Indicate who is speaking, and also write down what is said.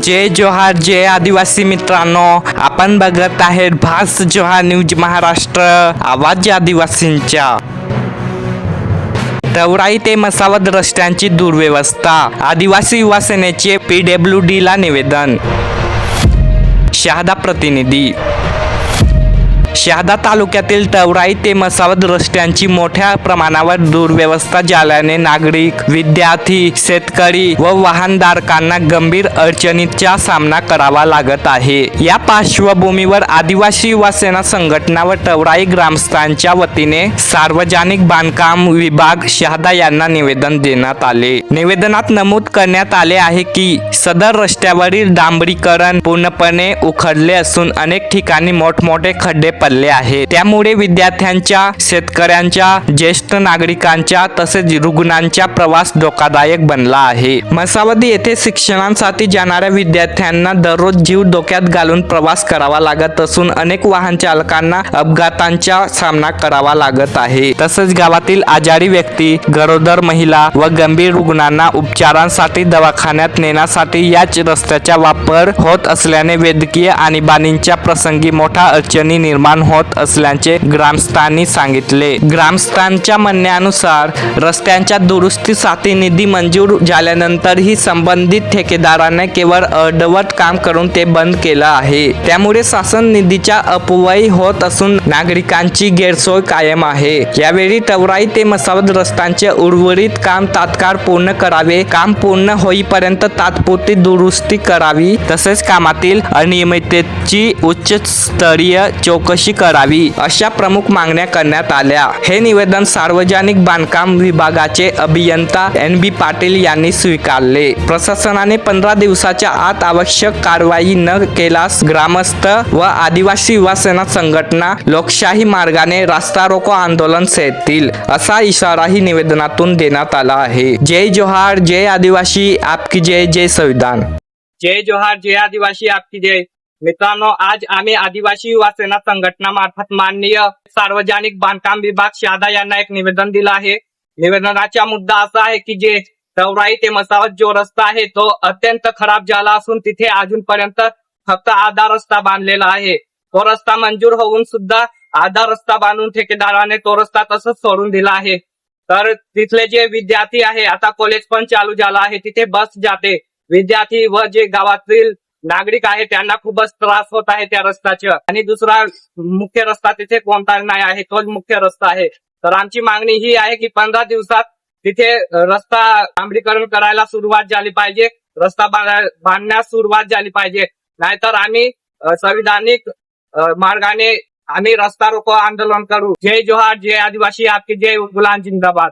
Speaker 1: जय जोहार जय आदिवासी मित्रांनो, आपण बघत आहेत भास जोहार न्यूज महाराष्ट्र, आवाज आदिवासींचा। दौराई ते मसावद रस्त्यांची दुर्व्यवस्था, आदिवासी युवा सेनेचे PWD ला निवेदन। शहादा प्रतिनिधी। शहादा तालुक्यातील तवराई ते मसावद रस्त्यांची मोठ्या प्रमाणावर दुर्व्यवस्था झाल्याने नागरिक, विद्यार्थी, शेतकरी व वाहनधारकांना गंभीर अडचणीचा सामना करावा लागत आहे। या पार्श्वभूमीवर आदिवासी युवा सेना संघटना व तवराई ग्रामस्थांच्या वतीने सार्वजनिक बांधकाम विभाग शहादा यांना निवेदन देण्यात आले। निवेदनात नमूद करण्यात आले आहे की सदर रस्त्यावरील डांबरीकरण पूर्णपणे उखडले असून अनेक ठिकाणी मोठमोठे खड्डे पडले आहे। त्यामुळे विद्यार्थ्यांच्या, शेतकऱ्यांच्या, ज्येष्ठ नागरिकांच्या तसेच रुग्णांचा प्रवास धोकादायक बनला आहे। मसावद येथे शिक्षणासाठी जाणाऱ्या विद्यार्थ्यांना दररोज जीव धोक्यात घालून प्रवास करावा लागत असून अनेक वाहन चालकांना अपघातांचा सामना करावा लागत आहे। तसेच गावातील आजारी व्यक्ती, गरोदर महिला व गंभीर रुग्णांना उपचारांसाठी दवाखान्यात नेण्यासाठी याच रस्त्याचा वापर होत असल्याने वैद्यकीय आणीबाणीच्या प्रसंगी मोठ्या अडचणी निर्माण होत असल्याचे ग्रामस्थांनी सांगितले। ग्रामस्थांच्या म्हणण्यानुसार रस्त्यांच्या दुरुस्तीसाठी निधी मंजूर झाल्यानंतरही संबंधित ठेकेदाराने केवळ अर्धवट काम करून ते बंद केलं आहे। त्यामुळे शासन निधीचा अपव्यय होत असून नागरिकांची गैरसोय कायम आहे। यावेळी तवराई ते मसावद रस्त्यांचे उर्वरित काम तात्काळ पूर्ण करावे, काम पूर्ण होईपर्यंत तात्पुरती दुरुस्ती करावी, तसेच कामातील अनियमिततेची उच्चस्तरीय चौकशी करावी, अशा प्रमुख मागण्या करण्यात आल्या। हे निवेदन सार्वजनिक बांधकाम विभागाचे अभियंता NB पाटील यांनी स्वीकारले। प्रशासनाने 15 दिवसाच्या आत आवश्यक कारवाई न केल्यास ग्रामस्थ व आदिवासी युवा सेना संघटना लोकशाही मार्गाने रास्ता रोको आंदोलन छेडतील, असा इशाराही निवेदनातून देण्यात आला आहे। जय जोहार जय आदिवासी, आपकी जय, जय संविधान।
Speaker 2: जय जोहार जय आदिवासी, आपकी जय। मित्रांनो, आज आम्ही आदिवासी युवा सेना संघटना मार्फत माननीय सार्वजनिक बांधकाम विभाग शहादा यांना एक निवेदन दिलं आहे। निवेदनाचा मुद्दा असा आहे की जे तवराई ते मसावद जो रस्ता आहे तो अत्यंत खराब झाला असून तिथे अजूनपर्यंत फक्त आधा रस्ता बांधलेला आहे। तो रस्ता मंजूर होऊन सुद्धा आधा रस्ता बांधून ठेकेदाराने तो रस्ता तसंच सोडून दिला आहे। तर तिथले जे विद्यार्थी आहे, आता कॉलेज पण चालू झाला आहे, तिथे बस जाते। विद्यार्थी व जे गावातील नागरिक आहे त्यांना खूपच त्रास होत आहे त्या रस्त्याचा। आणि दुसरा मुख्य रस्ता तिथे कोणता नाही आहे, तोच मुख्य रस्ता आहे। तर आमची मागणी ही आहे की 15 दिवसात तिथे रस्ता डांबरीकरण करायला सुरुवात झाली पाहिजे, रस्ता बांधण्यास सुरुवात झाली पाहिजे, नाहीतर आम्ही संविधानिक मार्गाने आम्ही रस्ता रोको आंदोलन करू। जय जोहार जय आदिवासी, आपकी जय, गुलाम जिंदाबाद।